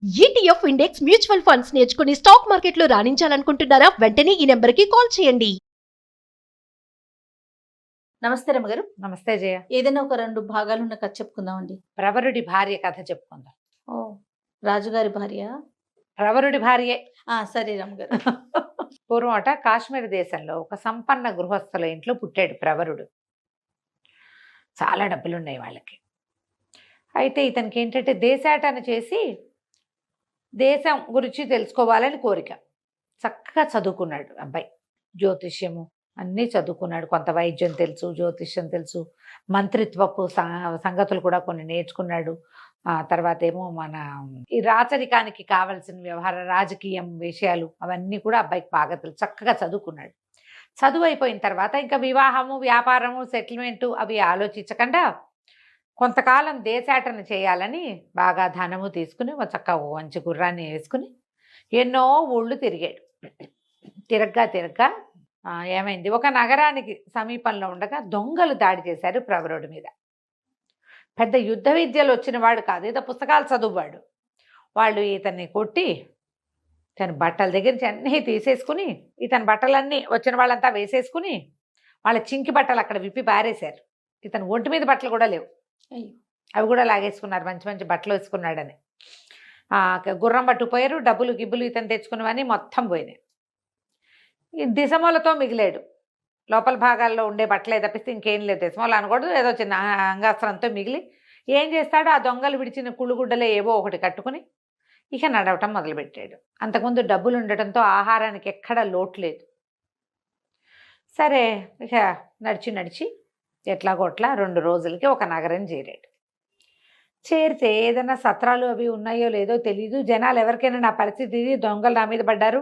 ETF index mutual funds నేర్చుకుని stock మార్కెట్లో రాణించాలనుకుంటున్నారా? వెంటనే ఈ నెంబర్కి కాల్ చేయండి. నమస్తే రమ్మగారు. నమస్తే జయ. ఏదైనా ఒక 2 భాగాలున్న కథ చెప్పుకుందామండి. ప్రవరుడి భార్య కథ చెప్పుకుందాం. ఓ రాజుగారి భార్య? ప్రవరుడి భార్యే. సరే రమ్మగారు. పూర్వమట కాశ్మీర్ దేశంలో ఒక సంపన్న గృహస్థుల ఇంట్లో పుట్టాడు ప్రవరుడు. చాలా డబ్బులున్నాయి వాళ్ళకి. అయితే ఇతనికి ఏంటంటే దేశాటన చేసి దేశం గురించి తెలుసుకోవాలని కోరిక. చక్కగా చదువుకున్నాడు అబ్బాయి. జ్యోతిష్యము అన్నీ చదువుకున్నాడు. కొంత వైద్యం తెలుసు, జ్యోతిష్యం తెలుసు, మంత్రిత్వపు సంగతులు కూడా కొన్ని నేర్చుకున్నాడు. తర్వాత ఏమో మన ఈ రాచరికానికి కావలసిన వ్యవహార రాజకీయం విషయాలు అవన్నీ కూడా అబ్బాయికి బాగా తెలుసు. చక్కగా చదువుకున్నాడు. చదువు అయిపోయిన తర్వాత ఇంకా వివాహము, వ్యాపారము, సెటిల్మెంటు అవి ఆలోచించకుండా కొంతకాలం దేశాటన చేయాలని బాగా ధనము తీసుకుని చక్కగా మంచి గుర్రాన్ని వేసుకుని ఎన్నో ఊళ్ళు తిరిగాడు. తిరగ్గా ఏమైంది, ఒక నగరానికి సమీపంలో ఉండగా దొంగలు దాడి చేశారు ప్రవరుడి మీద. పెద్ద యుద్ధ విద్యలు వచ్చిన వాడు కాదు, ఏదో పుస్తకాలు చదువువాడు. వాళ్ళు ఇతన్ని కొట్టి తన బట్టల దగ్గర నుంచి అన్నీ తీసేసుకుని ఇతని బట్టలన్నీ వచ్చిన వాళ్ళంతా వేసేసుకుని వాళ్ళ చింకి బట్టలు అక్కడ విప్పి పారేశారు. ఇతను ఒంటి మీద బట్టలు కూడా లేవు, అవి కూడా లాగేసుకున్నారు. మంచి మంచి బట్టలు వేసుకున్నాడని. గుర్రం పట్టుకుపోయారు. డబ్బులు గిబ్బులు ఇతను తెచ్చుకున్నవన్నీ మొత్తం పోయినాయి. ఈ దిశమూలతో మిగిలాడు. లోపల భాగాల్లో ఉండే బట్టలే తప్పిస్తే ఇంకేం లేదు. దిశమూల అనకూడదు, ఏదో చిన్న అంగాస్త్రంతో మిగిలి ఏం చేస్తాడు, ఆ దొంగలు విడిచిన కుళ్ళుగుడ్డలే ఏవో ఒకటి కట్టుకుని ఇక నడవటం మొదలుపెట్టాడు. అంతకుముందు డబ్బులు ఉండటంతో ఆహారానికి ఎక్కడా లోటు లేదు. సరే ఇక నడిచి ఎట్లాగోట్లా 2 రోజులకి ఒక నగరం చేరాడు. చేరితే ఏదైనా సత్రాలు అవి ఉన్నాయో లేదో తెలీదు. జనాలు ఎవరికైనా నా పరిస్థితి ఇది, దొంగలు నా మీద పడ్డారు,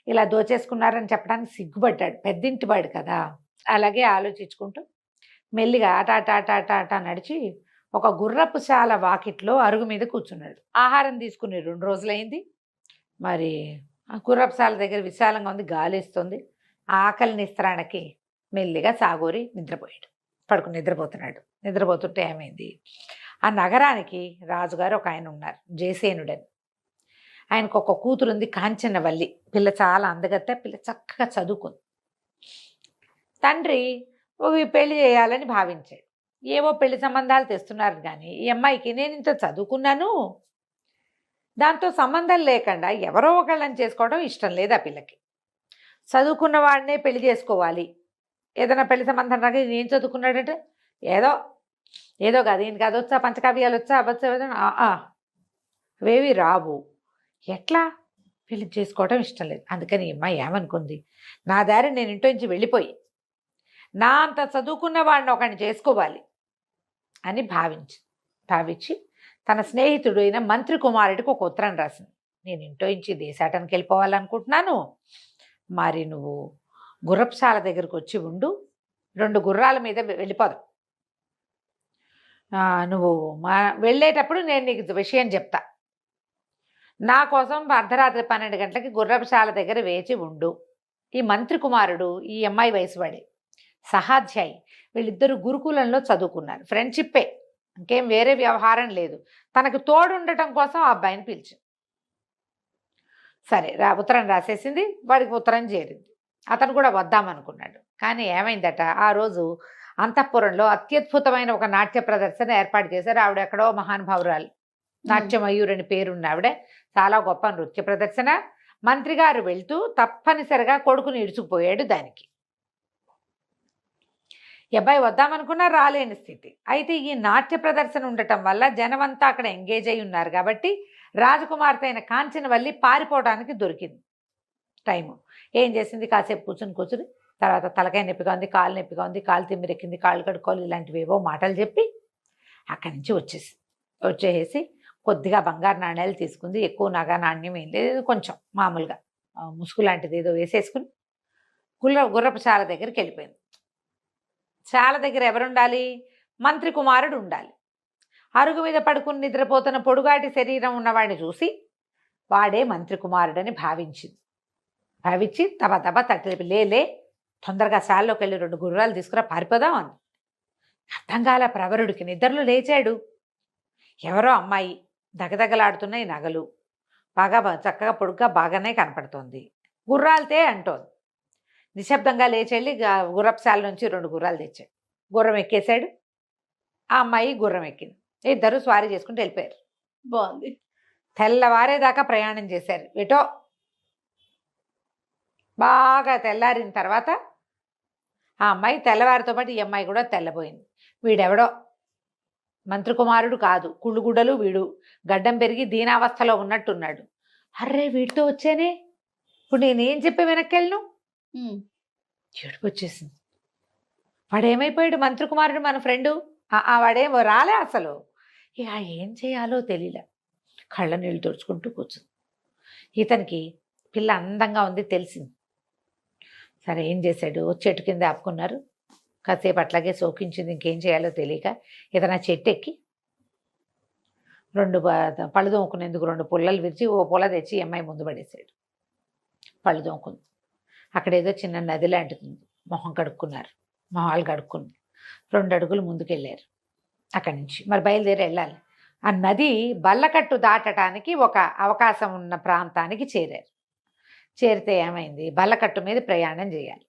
ఇలా దోచేసుకున్నారని చెప్పడానికి సిగ్గుపడ్డాడు. పెద్దింటివాడు కదా. అలాగే ఆలోచించుకుంటూ మెల్లిగా ఆట నడిచి ఒక గుర్రపు శాల వాకిట్లో అరుగు మీద కూర్చున్నాడు. ఆహారం తీసుకుని 2 రోజులైంది. మరి ఆ గుర్రపు శాల దగ్గర విశాలంగా ఉంది, గాలిస్తుంది. ఆకలి నిస్త్రాణకి మెల్లిగా సాగోరి నిద్రపోతున్నాడు. నిద్రపోతుంటే ఏమైంది, ఆ నగరానికి రాజుగారు ఒక ఆయన ఉన్నారు, జయసేనుడని. ఆయనకు ఒక కూతురు ఉంది, కాంచనవల్లి. పిల్ల చాలా అందగత్తే, పిల్ల చక్కగా చదువుకుంది. తండ్రి పెళ్లి చేయాలని భావించాడు. ఏవో పెళ్లి సంబంధాలు తెస్తున్నారు కానీ ఈ అమ్మాయికి నేను ఇంత చదువుకున్నాను, దాంతో సంబంధం లేకుండా ఎవరో ఒకళ్ళని చేసుకోవడం ఇష్టం లేదు ఆ పిల్లకి. చదువుకున్న వాడినే పెళ్లి చేసుకోవాలి. ఏదైనా పెళ్లి సంబంధం రాక నేను చదువుకున్నాడంటే ఏదో కాదు, ఈయనకి అది వచ్చా, పంచకావ్యాలు వచ్చా, అవేవి రావు. ఎట్లా పెళ్లి చేసుకోవడం ఇష్టం లేదు. అందుకని ఈ అమ్మాయి ఏమనుకుంది, నా దారి నేను ఇంట్లో నుంచి వెళ్ళిపోయి నా అంత చదువుకున్న వాడిని ఒకడిని చేసుకోవాలి అని భావించి తన స్నేహితుడు అయిన మంత్రి కుమారుడికి ఒక ఉత్తరం రాసింది. నేను ఇంట్లో నుంచి దేశాటనకి వెళ్ళిపోవాలనుకుంటున్నాను, మరి నువ్వు గుర్రపుశాల దగ్గరకు వచ్చి ఉండు, 2 గుర్రాల మీద వెళ్ళిపోదాం. నువ్వు వెళ్ళేటప్పుడు నేను నీకు విషయం చెప్తా. నా కోసం అర్ధరాత్రి 12 గంటలకి గుర్రపుశాల దగ్గర వేచి ఉండు. ఈ మంత్రి కుమారుడు ఈ అమ్మాయి వయసువాడే, సహాధ్యాయి. వీళ్ళిద్దరూ గురుకులంలో చదువుకున్నారు. ఫ్రెండ్షిప్పే, ఇంకేం వేరే వ్యవహారం లేదు. తనకు తోడు ఉండటం కోసం ఆ అబ్బాయిని పిలిచి సరే ఉత్తరం రాసేసింది. వాడికి ఉత్తరం చేరింది. అతను కూడా వద్దామనుకున్నాడు. కానీ ఏమైందట, ఆ రోజు అంతఃపురంలో అత్యద్భుతమైన ఒక నాట్య ప్రదర్శన ఏర్పాటు చేశారు. ఆవిడ ఎక్కడో మహానుభావురాలు, నాట్యమయూర్ అని పేరున్న ఆవిడ. చాలా గొప్ప నృత్య ప్రదర్శన. మంత్రి గారు వెళ్తూ తప్పనిసరిగా కొడుకుని ఇడుచుకుపోయాడు దానికి. అబ్బాయి వద్దామనుకున్నా రాలేని స్థితి. అయితే ఈ నాట్య ప్రదర్శన ఉండటం వల్ల జనమంతా అక్కడ ఎంగేజ్ అయి ఉన్నారు కాబట్టి రాజకుమార్తె అయిన కాంచనవల్లి పారిపోవడానికి దొరికింది టైము. ఏం చేసింది, కాసేపు కూర్చుని తర్వాత తలకాయ నొప్పిగా ఉంది, కాలు నొప్పిగా ఉంది, కాలు తిమ్మిరెక్కింది, కాళ్ళు కడుక్కోవాలి, ఇలాంటివి ఏవో మాటలు చెప్పి అక్కడి నుంచి వచ్చేసి కొద్దిగా బంగారు నాణ్యాలు తీసుకుంది. ఎక్కువ నగ నాణ్యం ఏం లేదు, కొంచెం మామూలుగా ముసుగు లాంటిది ఏదో వేసేసుకుని గుర్రపు శాల దగ్గరికి వెళ్ళిపోయింది. శాల దగ్గర ఎవరుండాలి, మంత్రి కుమారుడు ఉండాలి. అరుగు మీద పడుకుని నిద్రపోతున్న పొడుగాటి శరీరం ఉన్నవాడిని చూసి వాడే మంత్రి కుమారుడని భావించి తబ తట్టలిపి లే తొందరగా శాలలోకి వెళ్ళి 2 గుర్రాలు తీసుకురా, పారిపోదాం అని. అర్థం కాల ప్రవరుడికి. నిద్రలో లేచాడు. ఎవరో అమ్మాయి, దగదగలాడుతున్నాయి నగలు, బాగా చక్కగా పొడుగ్గా బాగానే కనపడుతోంది. గుర్రాలతే అంటోంది. నిశ్శబ్దంగా లేచెళ్ళి గుర్రపుశాల నుంచి 2 గుర్రాలు తెచ్చాడు. గుర్రం ఎక్కేశాడు. ఆ అమ్మాయి గుర్రం ఎక్కింది. ఇద్దరు స్వారీ చేసుకుంటూ వెళ్ళిపోయారు. బాగుంది. తెల్లవారేదాకా ప్రయాణం చేశారు. ఎటో బాగా తెల్లారిన తర్వాత ఆ అమ్మాయి తెల్లవారితో పాటు ఈ అమ్మాయి కూడా తెల్లబోయింది. వీడెవడో మంత్రి కుమారుడు కాదు, కుళ్ళుగుడ్డలు వీడు, గడ్డం పెరిగి దీనావస్థలో ఉన్నట్టున్నాడు. అర్రే వీడితో వచ్చానే, ఇప్పుడు నేనేం చెప్పి వెనక్కి వెళ్ళను? ఏడుపు వచ్చేసింది. వాడేమైపోయాడు? మంత్రి కుమారుడు మన ఫ్రెండు, వాడేం రాలే అసలు. ఇక ఏం చేయాలో తెలియలే. కళ్ళ నీళ్ళు తుడుచుకుంటూ కూర్చుంది. ఇతనికి పిల్ల అందంగా ఉంది తెలిసింది. సరే ఏం చేశాడు? చెట్టు కింద ఆపుకున్నారు. కాసేపు అట్లాగే సోకించింది. ఇంకేం చేయాలో తెలియక ఇతను ఆ చెట్టు ఎక్కి 2 పళ్ళు దోముకునేందుకు 2 పుల్లలు విరిచి ఓ పుల్ల తెచ్చి ఈ అమ్మాయి ముందు పడేశాడు. పళ్ళు దోముకుంది. అక్కడ ఏదో చిన్న నది లాంటిది. మొహం కడుక్కున్నారు. మొహాలు కడుక్కుని 2 అడుగులు ముందుకెళ్ళారు. అక్కడి నుంచి మరి బయలుదేరి వెళ్ళాలి. ఆ నది బల్లకట్టు దాటడానికి ఒక అవకాశం ఉన్న ప్రాంతానికి చేరారు. చేరితే ఏమైంది? బల్లకట్టు మీద ప్రయాణం చేయాలి.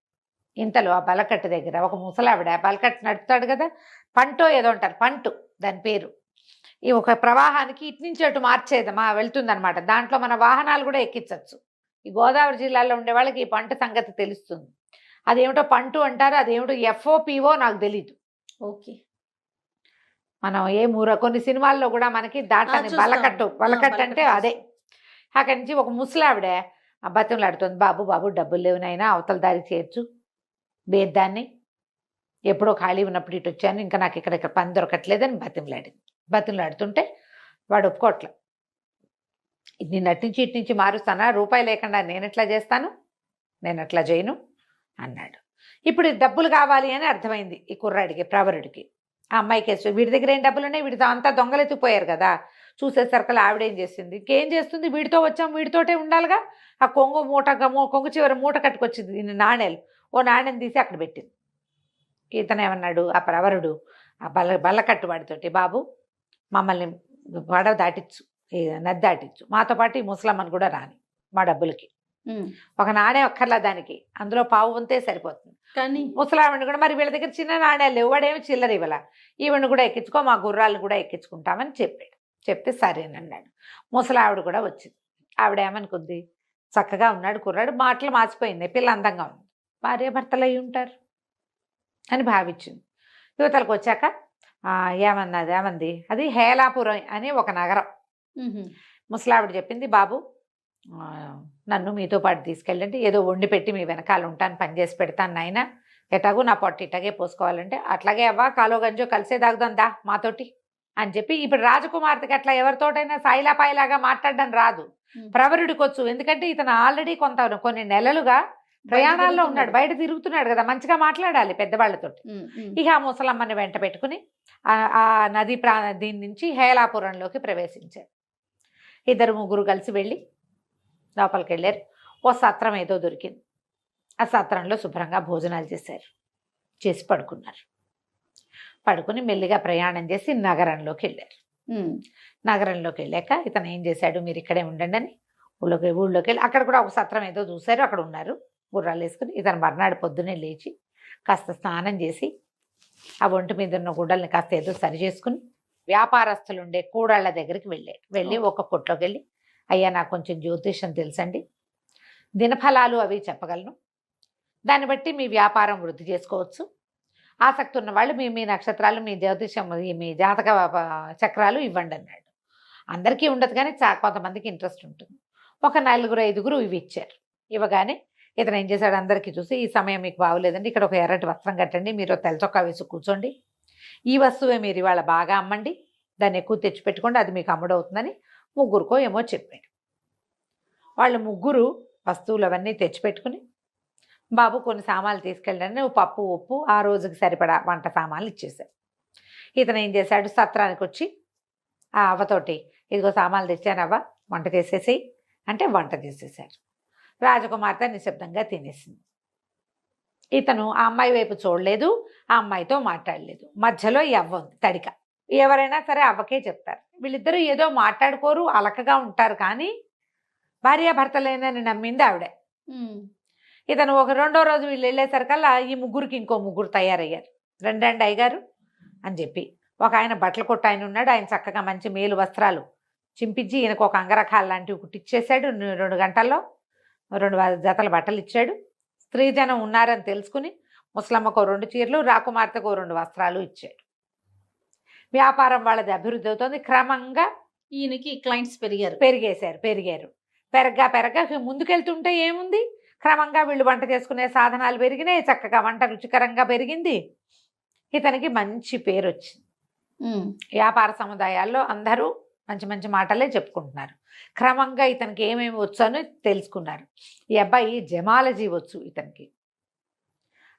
ఇంతలో ఆ బల్లకట్టు దగ్గర ఒక ముసలావిడ, బల్లకట్టు నడుపుతాడు కదా, పంటో ఏదో అంటారు, పంటు దాని పేరు. ఈ ఒక ప్రవాహానికి ఇటు నుంచి అటు మార్చేదమా వెళ్తుందనమాట. దాంట్లో మన వాహనాలు కూడా ఎక్కించవచ్చు. ఈ గోదావరి జిల్లాలో ఉండే వాళ్ళకి ఈ పంట సంగతి తెలుస్తుంది. అదేమిటో పంటు అంటారు, అదేమిటో FOPO నాకు తెలీదు. ఓకే. మనం కొన్ని సినిమాల్లో కూడా మనకి దాటని బల్లకట్టు అంటే అదే. అక్కడి నుంచి ఒక ముసలావిడ బతిమలాడుతుంది. బాబు బాబు డబ్బులు లేవునైనా అవతల దారి చేయొచ్చు, బేద్దాన్ని, ఎప్పుడో ఖాళీ ఉన్నప్పుడు ఇటు వచ్చాను, ఇంకా నాకు ఇక్కడ పని దొరకట్లేదని బతిమలాడుతుంటే వాడు ఒప్పుకోవట్లే. నేను అట్నుంచి ఇటు నుంచి మారుస్తానా, రూపాయి లేకుండా నేను ఎట్లా చేస్తాను, నేను అట్లా చేయను అన్నాడు. ఇప్పుడు డబ్బులు కావాలి అని అర్థమైంది ఈ కుర్రాడికి, ప్రవరుడికి. ఆ అమ్మాయికి వీడి దగ్గర ఏం డబ్బులు ఉన్నాయి, వీడితో అంతా దొంగలెత్తిపోయారు కదా. చూసేసరికి ఆవిడేం చేసింది? ఇంకేం చేస్తుంది, వీడితో వచ్చాం వీడితోటే ఉండాలిగా. ఆ కొంగు చివరి మూట కట్టుకొచ్చింది దీన్ని నాణేలు. ఓ నాణ్యం తీసి అక్కడ పెట్టింది. ఇతను ఏమన్నాడు ఆ ప్రవరుడు ఆ బల్లకట్టు వాడితోటి, బాబు మమ్మల్ని పడవ దాటిచ్చు, నది దాటిచ్చు, మాతో పాటు ఈ ముసలమ్మని కూడా రాని, మా డబ్బులకి ఒక నాణ్యం అక్కర్లా దానికి, అందులో పావు వంతే సరిపోతుంది. కానీ ముసలావిని కూడా, మరి వీళ్ళ దగ్గర చిన్న నాణ్యాలు లేవు, వాడేమి చిల్లర ఇవ్వాల, ఈవిని కూడా ఎక్కించుకో, మా గుర్రాలను కూడా ఎక్కించుకుంటామని చెప్పాడు. చెప్తే సరేనన్నాడు. ముసలావిడ కూడా వచ్చింది. ఆవిడ ఏమనుకుంది, చక్కగా ఉన్నాడు కుర్రాడు, మాటలు మార్చిపోయింది, పిల్ల అందంగా ఉంది, భార్యాభర్తలు అయి ఉంటారు అని భావించింది. యువతలకు వచ్చాక ఏమంది, అది హేలాపురం అని ఒక నగరం. ముసలావిడ చెప్పింది, బాబు నన్ను మీతో పాటు తీసుకెళ్ళండి, ఏదో వండి పెట్టి మీ వెనకాల ఉంటాను, పని చేసి పెడతాను నాయన, ఎటాగూ నా పొట్టు ఇట్లాగే పోసుకోవాలంటే, అట్లాగే అవ్వా కాలో గంజో కలిసే తాగుదాందా మాతోటి అని చెప్పి. ఇప్పుడు రాజకుమార్తెకి అట్లా ఎవరితోటైనా సాయిలాపాయిలాగా మాట్లాడడం రాదు, ప్రవరుడికి వచ్చు. ఎందుకంటే ఇతను ఆల్రెడీ కొన్ని నెలలుగా ప్రయాణాల్లో ఉన్నాడు, బయట తిరుగుతున్నాడు కదా, మంచిగా మాట్లాడాలి పెద్దవాళ్ళతోటి. ఇక ఆ ముసలమ్మని వెంట పెట్టుకుని ఆ నది దీని నుంచి హేలాపురంలోకి ప్రవేశించారు. 2-3 కలిసి వెళ్ళి లోపలికి వెళ్ళారు. ఓ సత్రం ఏదో దొరికింది. ఆ సత్రంలో శుభ్రంగా భోజనాలు చేసి పడుకున్నారు. పడుకుని మెల్లిగా ప్రయాణం చేసి నగరంలోకి వెళ్ళారు. నగరంలోకి వెళ్ళాక ఇతను ఏం చేశాడు, మీరు ఇక్కడే ఉండండి అని ఊళ్ళోకి వెళ్ళి అక్కడ కూడా ఒక సత్రం ఏదో చూశారు, అక్కడ ఉన్నారు గుర్రాలు వేసుకుని. ఇతను మర్నాడు పొద్దునే లేచి కాస్త స్నానం చేసి ఆ ఒంటి మీద ఉన్న గుడ్డల్ని కాస్త ఏదో సరి చేసుకుని వ్యాపారస్తులు ఉండే కూడాళ్ళ దగ్గరికి వెళ్ళి ఒక కొట్లోకి వెళ్ళి, అయ్యా నాకు కొంచెం జ్యోతిషం తెలుసండి, దినఫలాలు అవి చెప్పగలను, దాన్ని బట్టి మీ వ్యాపారం వృద్ధి చేసుకోవచ్చు, ఆసక్తి ఉన్న వాళ్ళు మీ నక్షత్రాలు, మీ జ్యోతిషం, మీ జాతక చక్రాలు ఇవ్వండి అన్నాడు. అందరికీ ఉండదు కానీ కొంతమందికి ఇంట్రెస్ట్ ఉంటుంది. ఒక 4-5 ఇవి ఇచ్చారు. ఇవ్వగానే ఇతను ఏం చేశాడు, అందరికీ చూసి, ఈ సమయం మీకు బాగోలేదండి, ఇక్కడ ఒక ఎర్రటి వస్త్రం కట్టండి, మీరు తెల్ల చొక్కా వేసి కూర్చోండి, ఈ వస్తువే మీరు ఇవాళ బాగా అమ్మండి, దాన్ని ఎక్కువ తెచ్చిపెట్టుకోండి, అది మీకు అమ్ముడవుతుందని 3కో ఏమో చెప్పాడు. వాళ్ళు 3 వస్తువులు అవన్నీ తెచ్చిపెట్టుకుని, బాబు కొన్ని సామాన్లు తీసుకెళ్ళండి, పప్పు ఉప్పు ఆ రోజుకి సరిపడా వంట సామాన్లు ఇచ్చేశారు. ఇతను ఏం చేశాడు, సత్రానికి వచ్చి ఆ అవ్వతోటి, ఇదిగో సామాన్లు తెచ్చానవ్వ, వంట చేసేసి అంటే వంట చేసేసారు. రాజకుమార్తె నిశ్శబ్దంగా తినేసింది. ఇతను ఆ అమ్మాయి వైపు చూడలేదు, ఆ అమ్మాయితో మాట్లాడలేదు. మధ్యలో ఈ అవ్వ ఉంది తడిక. ఎవరైనా సరే అవ్వకే చెప్తారు, వీళ్ళిద్దరూ ఏదో మాట్లాడుకోరు, అలకగా ఉంటారు, కానీ భార్యాభర్తలేనని నమ్మింది ఆవిడే. ఇతను ఒక రెండో రోజు వీళ్ళు వెళ్ళేసరికల్లా ఈ ముగ్గురికి ఇంకో ముగ్గురు తయారయ్యారు. రండి అయ్యగారు అని చెప్పి ఒక ఆయన బట్టల కొట్టు ఆయన ఉన్నాడు. ఆయన చక్కగా మంచి మేలు వస్త్రాలు చింపించి ఈయనకు ఒక అంగరఖాలు లాంటివి కుట్టిచ్చేసాడు. 2 గంటల్లో 2 జతల బట్టలు ఇచ్చాడు. స్త్రీజనం ఉన్నారని తెలుసుకుని ముసలమ్మకు 2 చీరలు, రాకుమార్తెకు 2 వస్త్రాలు ఇచ్చాడు. వ్యాపారం వాళ్ళది అభివృద్ధి అవుతుంది. క్రమంగా ఈయనకి క్లయింట్స్ పెరిగారు. పెరిగారు. పెరగ్గా ముందుకెళ్తుంటే ఏముంది, క్రమంగా వీళ్ళు వంట చేసుకునే సాధనాలు పెరిగినాయి. చక్కగా వంట రుచికరంగా పెరిగింది. ఇతనికి మంచి పేరు వచ్చింది. వ్యాపార సముదాయాల్లో అందరూ మంచి మంచి మాటలే చెప్పుకుంటున్నారు. క్రమంగా ఇతనికి ఏమేమి వచ్చు అని తెలుసుకున్నారు. ఈ అబ్బాయి జమాలజీ వచ్చు ఇతనికి.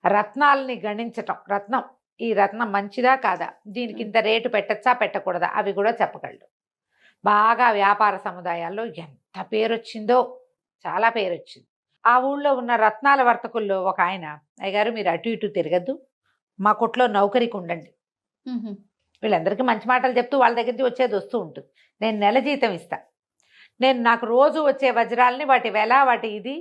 రత్నాలని గణించటం, ఈ రత్నం మంచిదా కాదా, దీనికి ఇంత రేటు పెట్టచ్చా పెట్టకూడదా అవి కూడా చెప్పగలడు. బాగా వ్యాపార సముదాయాల్లో ఎంత పేరు వచ్చిందో, చాలా పేరు వచ్చింది. ఆ ఊళ్ళో ఉన్న రత్నాల వర్తకుల్లో ఒక ఆయన, అయ్యగారు మీరు అటు ఇటు తిరగద్దు, మా కొట్లో నౌకరికి ఉండండి. వీళ్ళందరికీ మంచి మాటలు చెప్తూ వాళ్ళ దగ్గర నుంచి వచ్చేది వస్తూ ఉంటుంది. నేను నెల జీతం ఇస్తా, నాకు రోజు వచ్చే వజ్రాలని వాటి వెల వాటి ఇది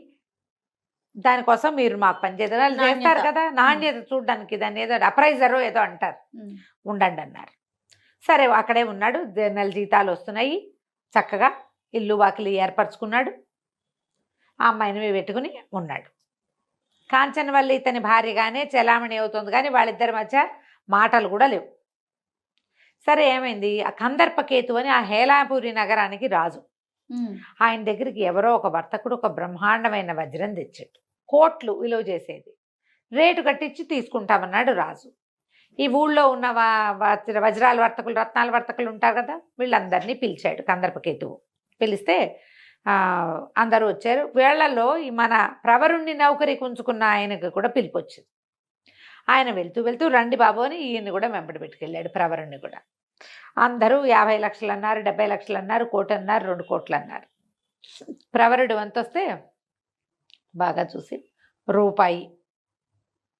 దానికోసం మీరు మాకు పనిచేయాలి చేస్తారు కదా, నాణ్యత చూడడానికి దాన్ని ఏదో అప్రైజరో ఏదో అంటారు, ఉండండి అన్నారు. సరే అక్కడే ఉన్నాడు. నెల జీతాలు వస్తున్నాయి. చక్కగా ఇల్లు వాకిలి ఏర్పరచుకున్నాడు. ఆ అమ్మాయిని పెట్టుకుని ఉన్నాడు. కాంచనవల్లి ఇతని భార్యగానే చెలామణి అవుతుంది, కానీ వాళ్ళిద్దరి మధ్య మాటలు కూడా లేవు. సరే ఏమైంది, ఆ కందర్పకేతు అని ఆ హేలాపురి నగరానికి రాజు. ఆయన దగ్గరికి ఎవరో ఒక వర్తకుడు ఒక బ్రహ్మాండమైన వజ్రం తెచ్చాడు. కోట్లు విలువ చేసేది. రేటు కట్టించి తీసుకుంటామన్నాడు రాజు. ఈ ఊళ్ళో ఉన్న వజ్రాల వర్తకులు రత్నాల వర్తకులు ఉంటారు కదా, వీళ్ళందరినీ పిలిచాడు కందర్పకేతువు. పిలిస్తే అందరూ వచ్చారు. వీళ్లలో ఈ మన ప్రవరుణ్ణి నౌకరికి ఉంచుకున్న ఆయనకు కూడా పిలిపి వచ్చింది. ఆయన వెళ్తూ రండి బాబు అని ఈయన్ని కూడా వెంబడి పెట్టుకెళ్ళాడు. ప్రవరుణ్ణి కూడా అందరూ 50 లక్షలు అన్నారు, 70 లక్షలు అన్నారు, 1 కోటి అన్నారు, 2 కోట్లు అన్నారు. ప్రవరుడు వంత వస్తే బాగా చూసి రూపాయి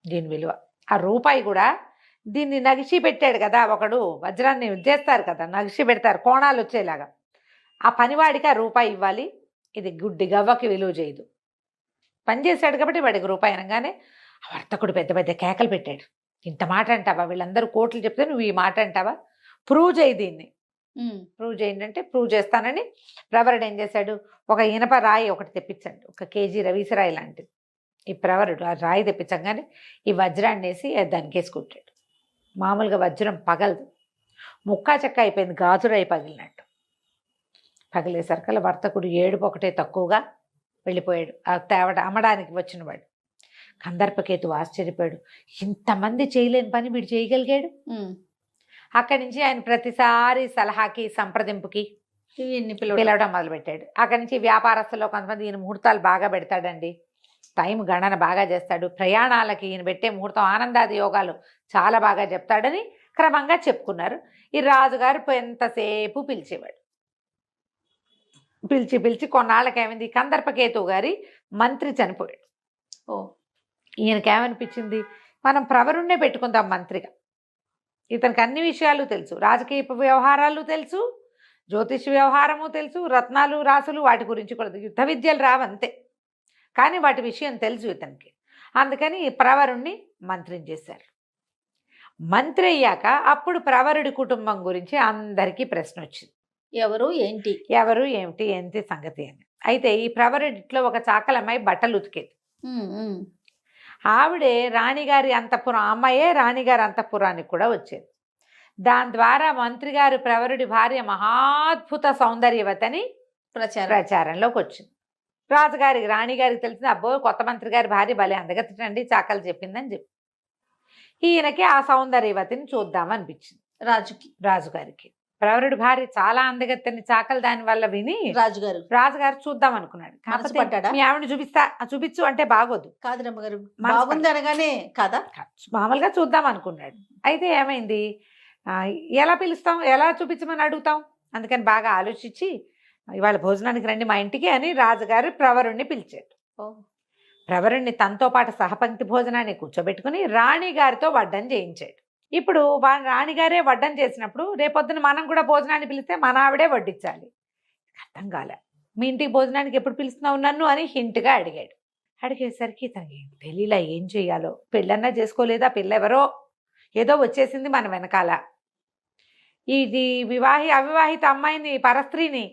దీని విలువ. ఆ రూపాయి కూడా దీన్ని నగిషి పెట్టాడు కదా, ఒకడు వజ్రాన్ని చేస్తారు కదా, నగిషి పెడతారు కోణాలు వచ్చేలాగా. ఆ పనివాడికి ఆ రూపాయి ఇవ్వాలి, ఇది గుడ్డి గవ్వకి విలువ చేయదు. పనిచేశాడు కాబట్టి వాడికి రూపాయి అనగానే ఆ వర్తకుడు పెద్ద పెద్ద కేకలు పెట్టాడు. ఇంత మాట అంటావా, వీళ్ళందరూ కోట్లు చెప్తే నువ్వు ఈ మాట అంటావా, ప్రూవ్ చేయి దీన్ని, ప్రూవ్ చేయండి అంటే ప్రూవ్ చేస్తానని ప్రవరుడు ఏం చేశాడు, ఒక ఇనప రాయి ఒకటి తెప్పించండి, 1 కేజీ రవీసరాయి లాంటిది. ఈ ప్రవరుడు ఆ రాయి తెప్పించగానే ఈ వజ్రాన్ని వేసి దానికి వేసుకుంటాడు. మామూలుగా వజ్రం పగలదు, ముక్కా చెక్క అయిపోయింది, గాజురాయి పగిలినట్టు. పగిలేసరికల్లా వర్తకుడు ఏడుపు ఒకటే తక్కువగా వెళ్ళిపోయాడు. ఆ అమ్మడానికి వచ్చిన వాడు కందర్పకేతు ఆశ్చర్యపోయాడు. ఇంతమంది చేయలేని పని వీడు చేయగలిగాడు. అక్కడి నుంచి ఆయన ప్రతిసారి సలహాకి సంప్రదింపుకి పిలవడం మొదలుపెట్టాడు. అక్కడి నుంచి వ్యాపారస్తుల్లో కొంతమంది ఈయన ముహూర్తాలు బాగా పెడతాడండి, టైం గణన బాగా చేస్తాడు, ప్రయాణాలకి ఈయన పెట్టే ముహూర్తం ఆనందాది యోగాలు చాలా బాగా చెప్తాడని క్రమంగా చెప్పుకున్నారు. ఈ రాజుగారు ఎంతసేపు పిలిచేవాడు. పిలిచి కొన్నాళ్ళకేమైంది, కందర్పకేతు గారి మంత్రి చనిపోయాడు. ఈయనకేమనిపించింది, మనం ప్రవరుణ్ణే పెట్టుకుందాం మంత్రిగా. ఇతనికి అన్ని విషయాలు తెలుసు, రాజకీయ వ్యవహారాలు తెలుసు, జ్యోతిష వ్యవహారము తెలుసు, రత్నాలు రాసులు వాటి గురించి కూడా, యుద్ధ విద్యలు రావంతే కానీ వాటి విషయం తెలుసు ఇతనికి. అందుకని ప్రవరుణ్ణి మంత్రిని చేశారు. మంత్రి అయ్యాక అప్పుడు ప్రవరుడి కుటుంబం గురించి అందరికీ ప్రశ్న వచ్చింది, ఎవరు ఏమిటి ఏంటి సంగతి అని. అయితే ఈ ప్రవరుడిట్లో ఒక చాకలమ్మాయి బట్టలు ఉతికేది. ఆవిడే రాణిగారి అంతఃపురం, అమ్మాయే రాణిగారి అంతఃపురానికి కూడా వచ్చేది. దాని ద్వారా మంత్రి గారు ప్రవరుడి భార్య మహాద్భుత సౌందర్యవతని ప్రచారంలోకి వచ్చింది. రాజుగారికి రాణిగారికి తెలిసింది, అబ్బో కొత్త మంత్రి గారి భార్య భలే అందగతిటండి, చాకలు చెప్పిందని చెప్పి ఈయనకి ఆ సౌందర్యవతిని చూద్దామనిపించింది. రాజుగారికి ప్రవరుడి భార్య చాలా అందగత్తని చాకలు దాని వల్ల విని రాజుగారు చూద్దాం అనుకున్నాడు. కాకపోతే మీ ఆవిడని చూపించు అంటే బాగోదు కాదు రమ్మగారు, బాగుంది అనగానే కదా, మామూలుగా చూద్దాం అనుకున్నాడు. అయితే ఏమైంది, ఎలా పిలుస్తాం, ఎలా చూపించమని అడుగుతాం, అందుకని బాగా ఆలోచించి ఇవాళ భోజనానికి రండి మా ఇంటికి అని రాజుగారు ప్రవరుణ్ణి పిలిచాడు. ప్రవరుణ్ణి తనతో పాటు సహపంక్తి భోజనాన్ని కూర్చోబెట్టుకుని రాణిగారితో వడ్డం చేయించాడు. ఇప్పుడు రాణిగారే వడ్డం చేసినప్పుడు రేపొద్దున మనం కూడా భోజనాన్ని పిలిస్తే మన ఆవిడే వడ్డించాలి. అర్థం కాలే. మీ ఇంటికి భోజనానికి ఎప్పుడు పిలుస్తున్నావు నన్ను అని హింట్గా అడిగాడు. అడిగేసరికి తనకి తెలియలా ఏం చెయ్యాలో. పెళ్ళన్నా చేసుకోలేదా, పిల్ల ఎవరో ఏదో వచ్చేసింది మన వెనకాల. ఇది అవివాహిత అమ్మాయిని, పరస్త్రీని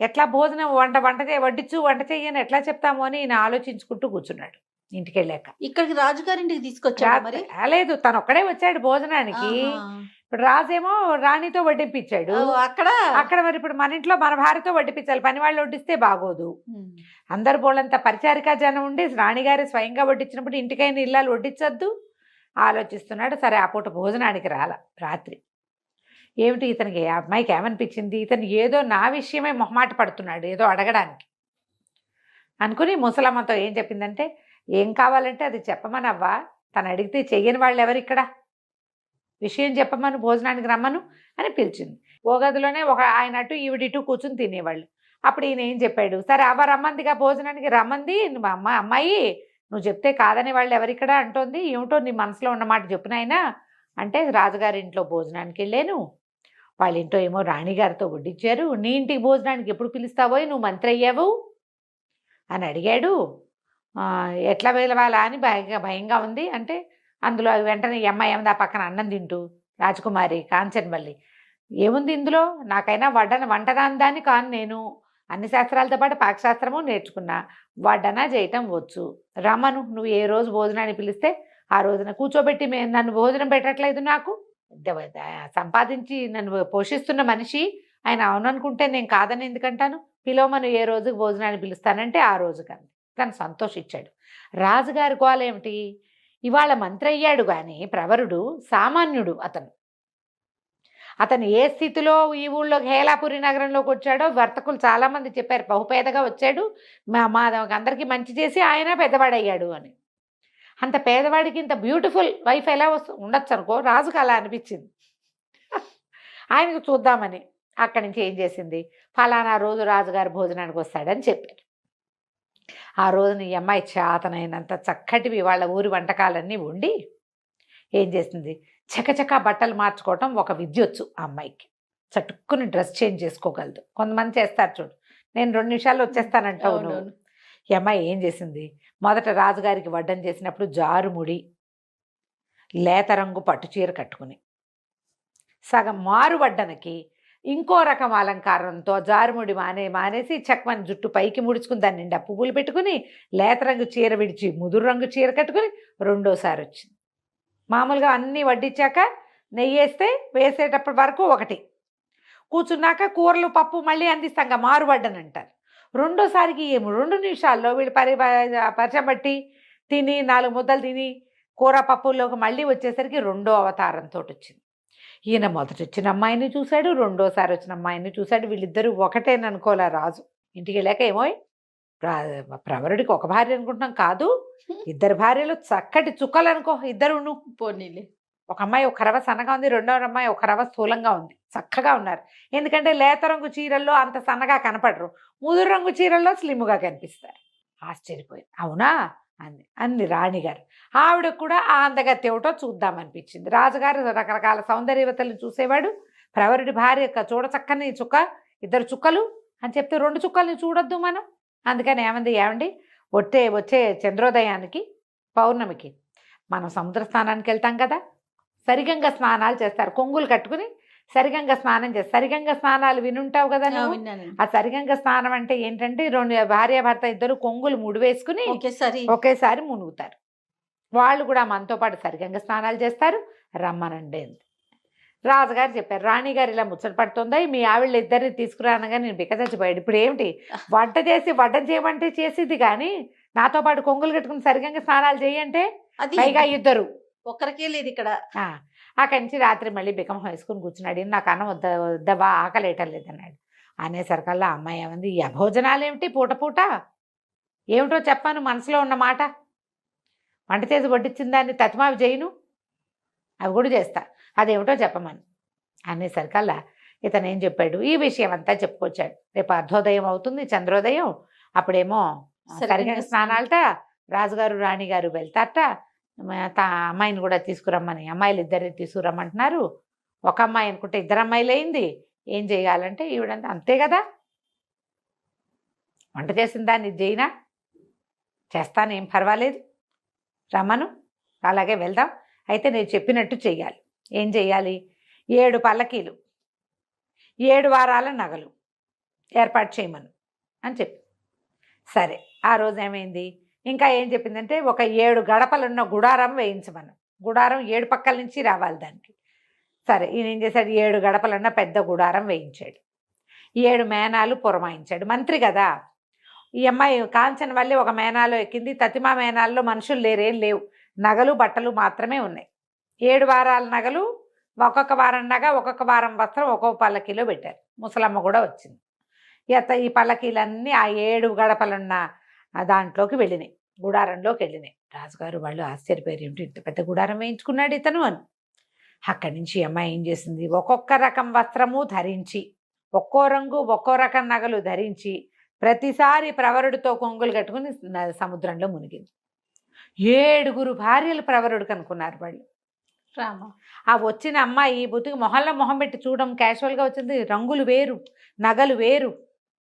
ఎట్లా భోజనం వంట చెయ్యని ఎట్లా చెప్తాము అని ఈయన ఆలోచించుకుంటూ కూర్చున్నాడు. ఇంటికి వెళ్ళాక ఇక్కడికి రాజుగారింటికి తీసుకొచ్చాడు మరి. లేదు, తను ఒక్కడే వచ్చాడు భోజనానికి. ఇప్పుడు రాజేమో రాణితో వడ్డింపించాడు. అక్కడ మరి ఇప్పుడు మన ఇంట్లో మన భార్యతో వడ్డించాలి. పని వాళ్ళు వడ్డిస్తే బాగోదు. అందరు బోళ్ళంతా పరిచారికా జనం ఉండి రాణిగారి స్వయంగా వడ్డించినప్పుడు ఇంటికైనా ఇల్లాలు వడ్డించొద్దు ఆలోచిస్తున్నాడు. సరే ఆ పూట భోజనానికి రాత్రి ఏమిటి ఇతనికి, ఆ అమ్మాయికి ఏమనిపించింది, ఇతను ఏదో నా విషయమే మొహమాట పడుతున్నాడు ఏదో అడగడానికి అనుకుని ముసలమ్మతో ఏం చెప్పిందంటే, ఏం కావాలంటే అది చెప్పమనవ్వా, తను అడిగితే చెయ్యని వాళ్ళు ఎవరిక్కడ, విషయం చెప్పమను, భోజనానికి రమ్మను అని పిలిచింది. ఓ గదిలోనే ఆయన అటు ఈవిడిటు కూర్చుని తినేవాళ్ళు. అప్పుడు ఈయన ఏం చెప్పాడు, సరే అవ్వ రమ్మందిగా భోజనానికి రమ్మంది, అమ్మాయి నువ్వు చెప్తే కాదని వాళ్ళు ఎవరిక్కడ అంటోంది, ఏమిటో నీ మనసులో ఉన్నమాట చెప్పునైనా అంటే, రాజుగారి ఇంట్లో భోజనానికి వెళ్ళాను, వాళ్ళ ఇంట్లో ఏమో రాణిగారితో వడ్డించారు, నీ ఇంటికి భోజనానికి ఎప్పుడు పిలుస్తావో, నువ్వు మంత్రి అయ్యావు అని అడిగాడు. ఎట్లా వెళ్ళవాలా అని భయంగా ఉంది అంటే, అందులో వెంటనే ఈ అమ్మాయి ఏముంది ఆ పక్కన అన్నం తింటూ, రాజకుమారి కాంచన్వల్లి, ఏముంది ఇందులో, నాకైనా వంటరాందాన్ని కాను, నేను అన్ని శాస్త్రాలతో పాటు పాకశాస్త్రము నేర్చుకున్నా, వడ్డన చేయటం వచ్చు, రమ్మను, నువ్వు ఏ రోజు భోజనాన్ని పిలిస్తే ఆ రోజున కూర్చోబెట్టి నన్ను భోజనం పెట్టట్లేదు, నాకు సంపాదించి నన్ను పోషిస్తున్న మనిషి ఆయన అవుననుకుంటే నేను కాదని ఎందుకంటాను, పిలవమను, ఏ రోజుకి భోజనాన్ని పిలుస్తానంటే ఆ రోజు కానీ తను సంతోషించాడు. రాజుగారి గోల ఏమిటి, ఇవాళ మంత్రి అయ్యాడు కానీ ప్రవరుడు సామాన్యుడు, అతను ఏ స్థితిలో ఈ ఊళ్ళో హేలాపురి నగరంలోకి వచ్చాడో వర్తకులు చాలామంది చెప్పారు, బహుపేదగా వచ్చాడు, మా అందరికీ మంచి చేసి ఆయన పెద్దవాడయ్యాడు అని. అంత పేదవాడికి ఇంత బ్యూటిఫుల్ వైఫ్ ఎలా ఉండొచ్చు అనుకో, రాజుకు అలా అనిపించింది. ఆయనకు చూద్దామని అక్కడి నుంచి ఏం చేసింది, ఫలానా రోజు రాజుగారి భోజనానికి వస్తాడని చెప్పారు. ఆ రోజున ఈ అమ్మాయి చేతనైనంత చక్కటివి వాళ్ళ ఊరి వంటకాలన్నీ వండి ఏం చేసింది, చకచకా బట్టలు మార్చుకోవటం ఒక విద్యొచ్చు ఆ అమ్మాయికి, చటుక్కుని డ్రెస్ చేంజ్ చేసుకోగలదు. కొంతమంది చేస్తారు చూడు, నేను 2 నిమిషాల్లో వచ్చేస్తానంటావు నువ్వు. ఈ అమ్మాయి ఏం చేసింది, మొదట రాజుగారికి వడ్డం చేసినప్పుడు జారుముడి లేత రంగు పట్టు చీర కట్టుకుని, సగం మారు వడ్డనకి ఇంకో రకం అలంకారంతో జారుముడి మానేసి చక్కమని జుట్టు పైకి ముడుచుకుని దాని నిండా పువ్వులు పెట్టుకుని లేత రంగు చీర విడిచి ముదురు రంగు చీర కట్టుకుని రెండోసారి వచ్చింది. మామూలుగా అన్నీ వడ్డించాక నెయ్యి వేసేటప్పటి వరకు ఒకటి, కూర్చున్నాక కూరలు పప్పు మళ్ళీ అందిస్తాం మారువడ్డని అంటారు. రెండోసారికి ఏమో 2 నిమిషాల్లో వీళ్ళు పరిచబట్టి తిని 4 ముద్దలు తిని కూర పప్పుల్లోకి మళ్ళీ వచ్చేసరికి రెండో అవతారంతో వచ్చింది. ఈయన మొదట వచ్చిన అమ్మాయిని చూశాడు, రెండోసారి వచ్చిన అమ్మాయిని చూశాడు, వీళ్ళిద్దరూ ఒకటేననుకోలే రాజు. ఇంటికి వెళ్ళాక ఏమో ప్రవరుడికి ఒక భార్య అనుకుంటున్నాం, కాదు 2 భార్యలు చక్కటి చుక్కలు అనుకో, ఇద్దరును పోనీలే. ఒక అమ్మాయి ఒక రవ సన్నగా ఉంది, రెండో అమ్మాయి ఒక రవ స్థూలంగా ఉంది, చక్కగా ఉన్నారు. ఎందుకంటే లేత రంగు చీరల్లో అంత సన్నగా కనపడరు, ముదురు రంగు చీరల్లో స్లిమ్గా కనిపిస్తారు. ఆశ్చర్యపోయింది. అవునా అంది రాణిగారు. ఆవిడకు కూడా ఆ అందగత్తి ఏమిటో చూద్దామనిపించింది. రాజుగారు రకరకాల సౌందర్యవతలను చూసేవాడు. ప్రవరుడి భార్య చూడచక్కని చుక్క, 2 చుక్కలు అని చెప్తే 2 చుక్కల్ని చూడొద్దు మనం. అందుకని ఏమండి వచ్చే చంద్రోదయానికి పౌర్ణమికి మనం సముద్ర స్నానానికి వెళ్తాం కదా, సరిగంగ స్నానాలు చేస్తారు, కొంగులు కట్టుకుని సరిగంగ స్నానం చేస్తారు. సరిగంగ స్నానాలు వినుంటావు కదా నువ్వు. ఆ సరిగంగ స్నానం అంటే ఏంటంటే 2 భార్యాభర్త ఇద్దరు కొంగులు ముడివేసుకుని ఒకేసారి మునుగుతారు. వాళ్ళు కూడా మనతో పాటు సరిగంగ స్నానాలు చేస్తారు, రమ్మనండి. రాజుగారు చెప్పారు, రాణిగారు ఇలా ముచ్చట పడుతుందా, మీ ఆవిళ్ళు ఇద్దరిని తీసుకురానగా నేను బిక్కచచ్చిపోయాడు. ఇప్పుడు ఏమిటి వంట చేసి వడ్డం చేయమంటే చేసిద్ది, కానీ నాతో పాటు కొంగులు కట్టుకుని సరిగంగ స్నానాలు చేయంటే పైగా ఇద్దరు ఒక్కరికే లేదు ఇక్కడ. అక్కడి నుంచి రాత్రి మళ్ళీ బికం వేసుకుని కూర్చున్నాడు. నాకు అన్నం వద్దవా, ఆకలేయటం లేదన్నాడు. అనేసరికల్లా అమ్మాయి ఏమంది, ఈ అభోజనాలు ఏమిటి పూట పూట, ఏమిటో చెప్పాను మనసులో ఉన్న మాట, వంట చేసి వడ్డించిన దాన్ని తతిమావి చేయను, అవి కూడా చేస్తా, అదేమిటో చెప్పమని. అనేసరికల్లా ఇతను ఏం చెప్పాడు, ఈ విషయం అంతా చెప్పుకొచ్చాడు. రేపు అర్ధోదయం అవుతుంది, చంద్రోదయం, అప్పుడేమో సరిగంగ స్నానాలట, రాజుగారు రాణిగారు వెళ్తారట, అమ్మాయిని కూడా తీసుకురమ్మని, అమ్మాయిలు 2 తీసుకురమ్మంటున్నారు. ఒక అమ్మాయి అనుకుంటే 2 అమ్మాయిలు అయింది. ఏం చేయాలంటే ఈవిడంతా అంతే కదా, వంట చేసిన దాన్ని ఇది చేయనా, చేస్తాను, ఏం పర్వాలేదు, రమ్మను, అలాగే వెళ్దాం. అయితే నేను చెప్పినట్టు చెయ్యాలి. ఏం చెయ్యాలి? 7 పల్లకీలు, 7 వారాల నగలు ఏర్పాటు చేయమను అని చెప్పి. సరే, ఆ రోజు ఏమైంది, ఇంకా ఏం చెప్పిందంటే ఒక 7 గడపలున్న గుడారం వేయించమను. గుడారం 7 పక్కల నుంచి రావాలి దానికి. సరే, ఈయన ఏం చేశాడు, 7 గడపలున్న పెద్ద గుడారం వేయించాడు. 7 మేనాలు పురమాయించాడు. మంత్రి కదా. ఈ అమ్మాయి కాంచన వల్లి ఒక మేనాలో ఎక్కింది. తతిమా మేనాల్లో మనుషులు లేరేం లేవు, నగలు బట్టలు మాత్రమే ఉన్నాయి. 7 వారాల నగలు, ఒక్కొక్క వారం నగ, ఒక్కొక్క వారం వస్త్రం ఒక్కొక్క పల్లకీలో పెట్టారు. ముసలమ్మ కూడా వచ్చింది. ఈ పల్లకీలన్నీ ఆ 7 గడపలున్న దాంట్లోకి వెళ్ళినాయి, గుడారంలోకి వెళ్ళినాయి. రాజుగారు వాళ్ళు ఆశ్చర్యపోయారు, ఏమిటి ఇంత పెద్ద గుడారం వేయించుకున్నాడు ఇతను అని. అక్కడి నుంచి అమ్మాయి ఏం చేసింది, ఒక్కొక్క రకం వస్త్రము ధరించి, ఒక్కో రంగు ఒక్కో రకం నగలు ధరించి ప్రతిసారి ప్రవరుడితో కొంగులు కట్టుకుని సముద్రంలో మునిగింది. 7 భార్యలు ప్రవరుడికి అనుకున్నారు వాళ్ళు. రామ. ఆ వచ్చిన అమ్మాయి బుద్ధికి మొహంలో మొహం పెట్టి చూడడం క్యాజువల్గా వచ్చింది. రంగులు వేరు, నగలు వేరు.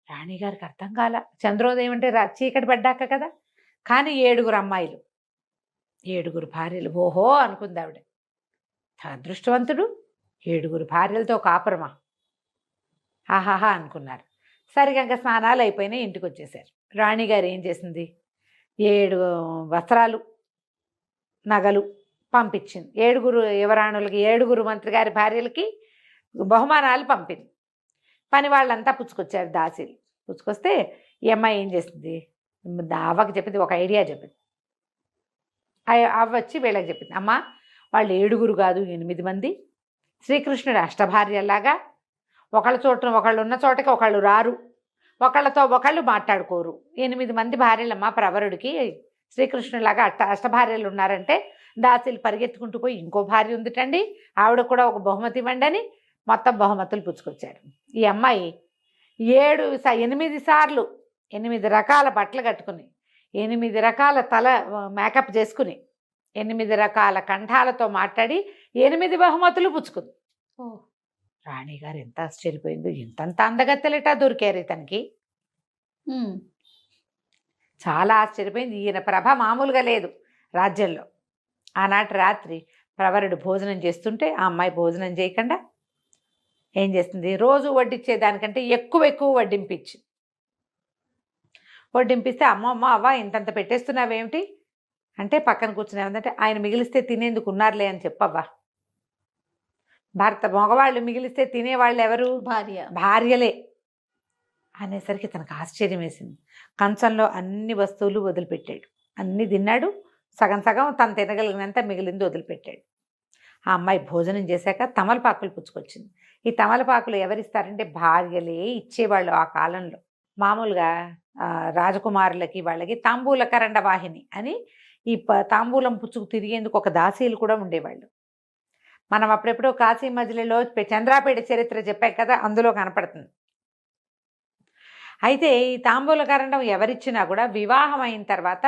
రాణిగారికి అర్థం కాల. చంద్రోదయం అంటే చీకటి పడ్డాక కదా. కానీ 7 అమ్మాయిలు, 7 భార్యలు. ఓహో అనుకుంది ఆవిడ, అదృష్టవంతుడు, 7 భార్యలతో కాపురమా, ఆహాహా అనుకున్నారు. సరిగా స్నానాలు అయిపోయినాయి, ఇంటికి వచ్చేసారు. రాణిగారు ఏం చేసింది, 7 వస్త్రాలు, నగలు పంపించింది. 7 యువరాణులకి, 7 మంత్రి గారి భార్యలకి బహుమానాలు పంపింది. పని వాళ్ళంతా పుచ్చుకొచ్చారు, దాసీలు పుచ్చుకొస్తే ఈ అమ్మాయి ఏం చేసింది, అవ్వకి చెప్పింది, ఒక ఐడియా చెప్పింది. అవ్వ వచ్చి వీళ్ళకి చెప్పింది, అమ్మ వాళ్ళు 7 కాదు 8 మంది, శ్రీకృష్ణుడు అష్టభార్యలాగా ఒకళ్ళ చోట ఒకళ్ళు ఉన్న చోటకి ఒకళ్ళు రారు, ఒకళ్ళతో ఒకళ్ళు మాట్లాడుకోరు. 8 మంది భార్యలమ్మ ప్రవరుడికి. శ్రీకృష్ణులాగా అష్టభార్యలు ఉన్నారంటే దాసీలు పరిగెత్తుకుంటూ పోయి ఇంకో భార్య ఉందిటండి, ఆవిడ కూడా ఒక బహుమతి ఇవ్వండి అని మొత్తం బహుమతులు పుచ్చుకొచ్చారు. ఈ అమ్మాయి 8 సార్లు 8 రకాల బట్టలు కట్టుకుని, 8 రకాల తల మేకప్ చేసుకుని, 8 రకాల కంఠాలతో మాట్లాడి 8 బహుమతులు పుచ్చుకుంది. ఓ, రాణిగారు ఎంత ఆశ్చర్యపోయిందో, ఇంతంత అందగత్తెలటా దొరికారు ఇతనికి. చాలా ఆశ్చర్యపోయింది. ఈయన ప్రభ మామూలుగా లేదు రాజ్యంలో. ఆనాటి రాత్రి ప్రవరుడు భోజనం చేస్తుంటే ఆ అమ్మాయి భోజనం చేయకుండా ఏం చేస్తుంది, రోజు వడ్డించేదానికంటే ఎక్కువ వడ్డింపిస్తే అమ్మ అవ్వ ఇంతంత పెట్టేస్తున్నావేమిటి అంటే పక్కన కూర్చునేమందంటే, ఆయన మిగిలిస్తే తినేందుకు ఉన్నారులే అని చెప్పవ్వా. మగవాళ్ళు మిగిలిస్తే తినేవాళ్ళు ఎవరు, భార్యలే అనేసరికి తనకు ఆశ్చర్యం వేసింది. కంచంలో అన్ని వస్తువులు వదిలిపెట్టాడు, అన్నీ తిన్నాడు. సగం తను తినగలిగినంత మిగిలింది వదిలిపెట్టాడు. ఆ అమ్మాయి భోజనం చేశాక తమలపాకులు పుచ్చుకొచ్చింది. ఈ తమలపాకులు ఎవరిస్తారంటే భార్యలే ఇచ్చేవాళ్ళు ఆ కాలంలో. మామూలుగా రాజకుమారులకి వాళ్ళకి తాంబూల కరండ వాహిని అని ఈ తాంబూలం పుచ్చుకు తిరిగేందుకు ఒక దాసీలు కూడా ఉండేవాళ్ళు. మనం అప్పుడెప్పుడో కాశీ మజిలీలో చంద్రాపేట చరిత్ర చెప్పాం కదా, అందులో కనపడుతుంది. అయితే ఈ తాంబూల కరండం ఎవరిచ్చినా కూడా వివాహం అయిన తర్వాత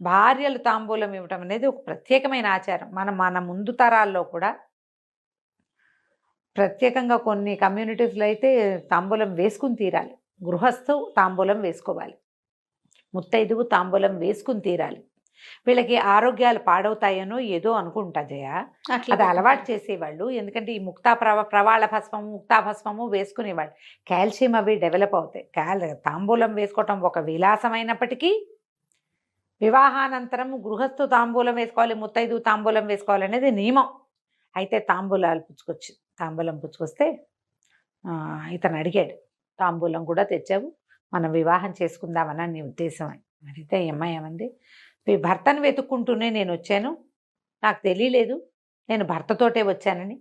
భార్యలు తాంబూలం ఇవ్వటం అనేది ఒక ప్రత్యేకమైన ఆచారం. మన ముందు తరాల్లో కూడా ప్రత్యేకంగా కొన్ని కమ్యూనిటీస్లో అయితే తాంబూలం వేసుకుని తీరాలి. గృహస్థు తాంబూలం వేసుకోవాలి, ముత్తైదువు తాంబూలం వేసుకుని తీరాలి. వీళ్ళకి ఆరోగ్యాలు పాడవుతాయనో ఏదో అనుకుంటా జయ, అది అలవాటు చేసేవాళ్ళు. ఎందుకంటే ఈ ప్రవాళ భస్మము, ముక్తాభస్మము వేసుకునేవాళ్ళు. కాల్షియం అవి డెవలప్ అవుతాయి. తాంబూలం వేసుకోవటం ఒక విలాసమైనప్పటికీ వివాహానంతరం గృహస్థు తాంబూలం వేసుకోవాలి, ముత్తైదు తాంబూలం వేసుకోవాలి అనేది నియమం. అయితే తాంబూలం పుచ్చుకొస్తే ఇతను అడిగాడు, తాంబూలం కూడా తెచ్చావు, మనం వివాహం చేసుకుందామని నీ ఉద్దేశం అని అడిగితే అమ్మాయి ఏమంది, భర్తను వెతుక్కుంటూనే నేను వచ్చాను, నాకు తెలియలేదు నేను భర్తతోటే వచ్చానని.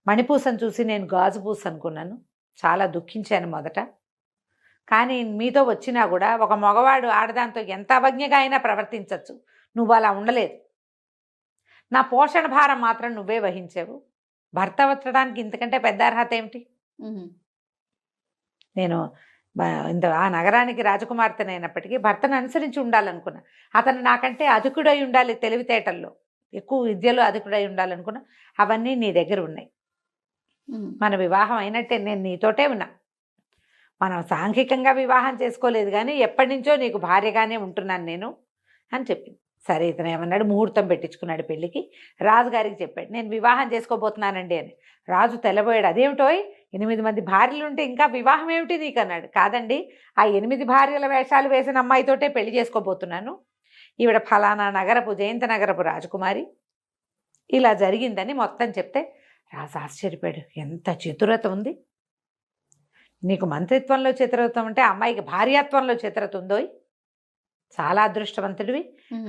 మణిపూసను చూసి నేను గాజు పూస అనుకున్నాను, చాలా దుఃఖించాను మొదట. కానీ మీతో వచ్చినా కూడా ఒక మగవాడు ఆడదాంతో ఎంత అవజ్ఞగా అయినా ప్రవర్తించవచ్చు, నువ్వు అలా ఉండలేదు. నా పోషణ భారం మాత్రం నువ్వే వహించావు. భర్త వచ్చడానికి ఇంతకంటే పెద్ద అర్హత ఏమిటి? నేను ఆ నగరానికి రాజకుమార్తెనైనప్పటికీ భర్తను అనుసరించి ఉండాలనుకున్నా. అతను నాకంటే అధికుడై ఉండాలి, తెలివితేటల్లో ఎక్కువ విద్యలో అధికుడై ఉండాలనుకున్నా. అవన్నీ నీ దగ్గర ఉన్నాయి. మన వివాహం అయినట్టే, నేను నీతోటే ఉన్నా. మనం సాంఘికంగా వివాహం చేసుకోలేదు కానీ ఎప్పటి నుంచో నీకు భార్యగానే ఉంటున్నాను నేను అని చెప్పింది. సరే ఇతను ఏమన్నాడు, ముహూర్తం పెట్టించుకున్నాడు పెళ్ళికి. రాజుగారికి చెప్పాడు, నేను వివాహం చేసుకోబోతున్నానండి అని. రాజు తెల్లబోయాడు, అదేమిటోయ్ 8 మంది భార్యలు ఉంటే ఇంకా వివాహం ఏమిటి నీకు అన్నాడు. కాదండి, ఆ 8 భార్యల వేషాలు వేసిన అమ్మాయితోటే పెళ్లి చేసుకోబోతున్నాను, ఈవిడ ఫలానా నగరపు జయంత నగరపు రాజకుమారి, ఇలా జరిగిందని మొత్తం చెప్తే రాజు ఆశ్చర్యపోయాడు. ఎంత చతురత ఉంది నీకు, మంత్రిత్వంలో చతురత ఉంటే అమ్మాయికి భార్యాత్వంలో చతురత ఉందోయ్, చాలా అదృష్టవంతుడివి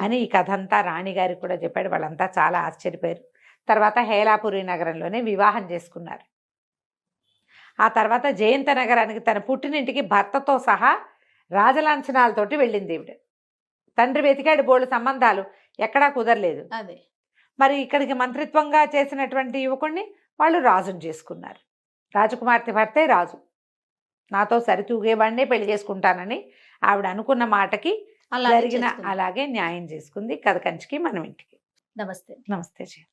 అని ఈ కథ అంతా రాణిగారికి కూడా చెప్పాడు. వాళ్ళంతా చాలా ఆశ్చర్యపోయారు. తర్వాత హేలాపురి నగరంలోనే వివాహం చేసుకున్నారు. ఆ తర్వాత జయంత నగరానికి తన పుట్టినింటికి భర్తతో సహా రాజలాంఛనాలతోటి వెళ్ళింది ఈవిడ. తండ్రి వెతికాడు బోల్డు సంబంధాలు, ఎక్కడా కుదరలేదు. అదే మరి ఇక్కడికి మంత్రిత్వంగా చేసినటువంటి యువకుడిని వాళ్ళు రాజుని చేసుకున్నారు. రాజకుమార్తె భర్తే రాజు, నాతో సరితూగేవాడినే పెళ్లి చేసుకుంటానని ఆవిడ అనుకున్న మాటకి అలాగే జరిగిన చేసుకుంది. అలాగే న్యాయం చేసుకుంది. కథ కంచికి మనం ఇంటికి. నమస్తే. నమస్తే జయ.